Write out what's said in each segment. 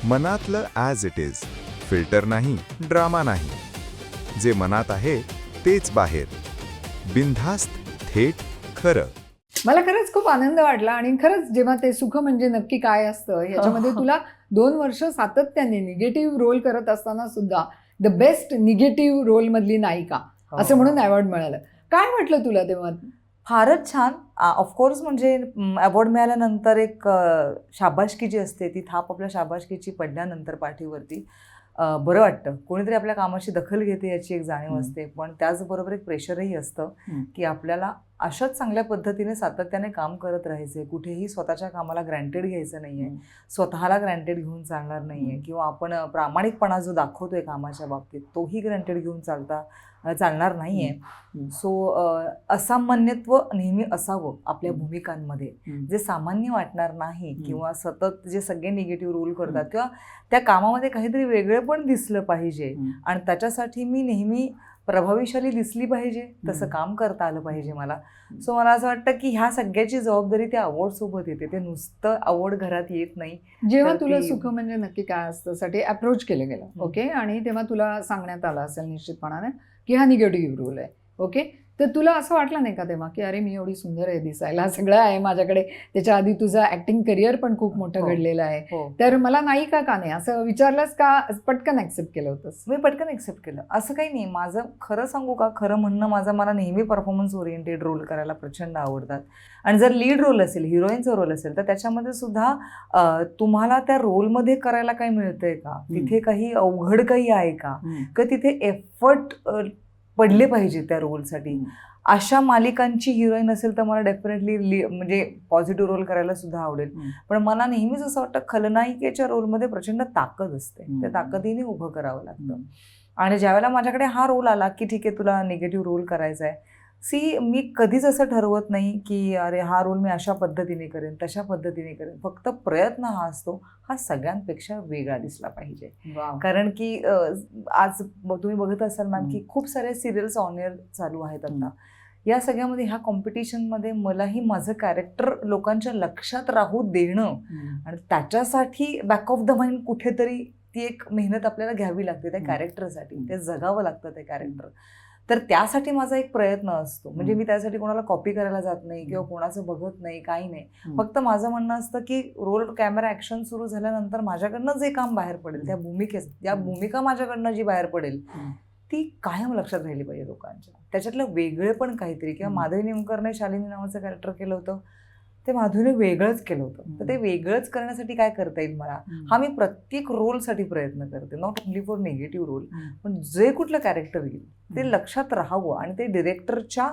मनातलं as it is, filter नाही, drama नाही. जे मनात आहे तेच बाहेर. बिनधास्त, थेट, खरं. मला खरंच खूप आनंद वाटला आणि खरंच जेव्हा ते सुख म्हणजे नक्की काय असतं याच्यामध्ये तुला 2 वर्ष सातत्याने निगेटिव्ह रोल करत असताना सुद्धा द बेस्ट निगेटिव्ह रोल मधली नायिका असं म्हणून अवॉर्ड मिळालं. काय वाटलं तुला तेव्हा? फारच छान. ऑफकोर्स म्हणजे अवॉर्ड मिळाल्यानंतर एक शाबासकी जी असते ती थाप आपल्या शाबासकीची पडल्यानंतर पाठीवरती बरं वाटतं. कोणीतरी आपल्या कामाची दखल घेते याची एक जाणीव असते, पण त्याचबरोबर एक प्रेशरही असतं की आपल्याला अशाच चांगल्या पद्धतीने सातत्याने काम करत राहायचं. कुठेही स्वतःच्या कामाला ग्रँटेड घ्यायचं नाही आहे, स्वतःला ग्रँटेड घेऊन चालणार नाही आहे, किंवा आपण प्रामाणिकपणा जो दाखवतोय कामाच्या बाबतीत तोही ग्रँटेड घेऊन चालणार नाही आहे. सो असामान्यत्व नेहमी असावं आपल्या भूमिकांमध्ये, जे सामान्य वाटणार नाही, किंवा सतत जे सगळे निगेटिव्ह रोल करतात किंवा त्या कामामध्ये काहीतरी वेगळे पण दिसलं पाहिजे आणि त्याच्यासाठी मी नेहमी प्रभावीशाली दिसली पाहिजे, तसं काम करता आलं पाहिजे मला. सो मला असं वाटतं की ह्या सगळ्याची जबाबदारी त्या अवॉर्ड सोबत येते. ते नुसतं अवॉर्ड घरात येत नाही. जेव्हा तुला सुख म्हणजे नक्की काय असतं साठी अप्रोच केलं गेलं, ओके, आणि तेव्हा तुला सांगण्यात आलं असेल निश्चितपणाने की हा निगेटिव्ह रोल आहे, ओके, तर तुला असं वाटलं नाही का तेव्हा की अरे मी एवढी सुंदर आहे, दिसायला सगळं आहे माझ्याकडे, त्याच्या आधी तुझं ऍक्टिंग करिअर पण खूप मोठं घडलेलं आहे, तर मला नायिका का नाही असं विचारलंस का पटकन ऍक्सेप्ट केलं होतंस? मी पटकन ऍक्सेप्ट केलं. असं काही नाही. माझं खरं सांगू का, खरं म्हणणं माझं, मला नेहमी परफॉर्मन्स ओरिएंटेड रोल करायला प्रचंड आवडतात. आणि जर लीड रोल असेल, हिरोईनचा रोल असेल, तर त्याच्यामध्ये सुद्धा तुम्हाला त्या रोलमध्ये करायला काही मिळतंय का, तिथे काही अवघड काही आहे का, तिथे एफर्ट पडले पाहिजे त्या रोलसाठी. अशा मालिकांची हिरोईन असेल तर मला डेफिनेटली म्हणजे पॉझिटिव्ह रोल करायला सुद्धा आवडेल. पण मला नेहमीच असं वाटतं खलनायिकेच्या रोलमध्ये प्रचंड ताकद असते, त्या ताकदीने उभं करावं लागतं. आणि ज्यावेळेला माझ्याकडे हा रोल आला की ठीक आहे तुला निगेटिव्ह रोल करायचा आहे, मी कधीच असं ठरवत नाही की अरे हा रोल मी अशा पद्धतीने करेन, तशा पद्धतीने करेन. फक्त प्रयत्न हा असतो, हा सगळ्यांपेक्षा वेगळा दिसला पाहिजे. कारण की आज तुम्ही बघत असाल मॅम की खूप सारे सिरियल्स ऑन एअर चालू आहेत आता. या सगळ्यामध्ये ह्या कॉम्पिटिशनमध्ये मलाही माझं कॅरेक्टर लोकांच्या लक्षात राहू देणं आणि त्याच्यासाठी बॅक ऑफ द माइंड कुठेतरी ती एक मेहनत आपल्याला घ्यावी लागते त्या कॅरेक्टरसाठी. ते जगावं लागतं ते कॅरेक्टर. तर त्यासाठी माझा एक प्रयत्न असतो. म्हणजे मी त्यासाठी कोणाला कॉपी करायला जात नाही किंवा कोणाचं बघत नाही, काही नाही. फक्त माझं म्हणणं असतं की रोल कॅमेरा ऍक्शन सुरू झाल्यानंतर माझ्याकडनं जे काम बाहेर पडेल, त्या भूमिका माझ्याकडनं जी बाहेर पडेल ती कायम लक्षात राहिली पाहिजे लोकांच्या. त्याच्यातलं वेगळे पण काहीतरी, किंवा माधवी निमकरने शालिनी नावाचं कॅरेक्टर केलं होतं, ते माधुरीने वेगळंच केलं होतं. तर ते वेगळंच करण्यासाठी काय करता येईल मला, हा मी प्रत्येक रोलसाठी प्रयत्न करते. Not only for negative role, पण जे कुठलं कॅरेक्टर येईल ते लक्षात राहावं आणि ते डिरेक्टरच्या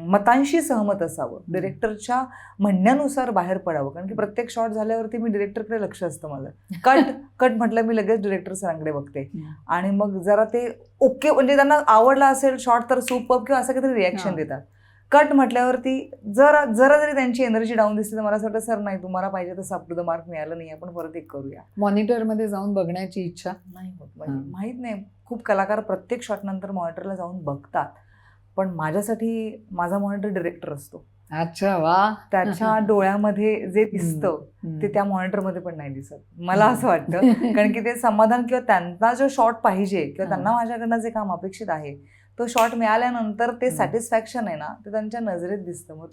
मतांशी सहमत असावं, डिरेक्टरच्या म्हणण्यानुसार बाहेर पडावं. कारण की प्रत्येक शॉट झाल्यावरती मी डिरेक्टरकडे लक्ष असतं माझं. कट म्हटलं मी लगेच डिरेक्टर सरांकडे बघते आणि मग जरा ते ओके म्हणजे त्यांना आवडला असेल शॉट तर सुपर्ब किंवा असं काहीतरी रिॲक्शन देतात. कट म्हटल्यावरती जरा जरी त्यांची एनर्जी डाऊन दिसली तर मला असं वाटतं सर नाही, तुम्हाला पाहिजे तसं अप टू द मार्क मिळालं नाही, आपण परत एक करूया. मॉनिटरमध्ये जाऊन बघण्याची इच्छा नाही होत म्हणजे माहीत नाही. खूप कलाकार प्रत्येक शॉट नंतर मॉनिटरला जाऊन बघतात, पण माझ्यासाठी माझा मॉनिटर डिरेक्टर असतो. अच्छा, वा. त्याच्या डोळ्यामध्ये जे दिसतं ते त्या मॉनिटरमध्ये पण नाही दिसत, मला असं वाटतं. कारण की ते समाधान किंवा त्यांना जो शॉट पाहिजे किंवा त्यांना माझ्याकडनं जे काम अपेक्षित आहे तो शॉट मिळाल्यानंतर ते सॅटिस्फॅक्शन आहे ना, ते त्यांच्या नजरेत दिसतं. मग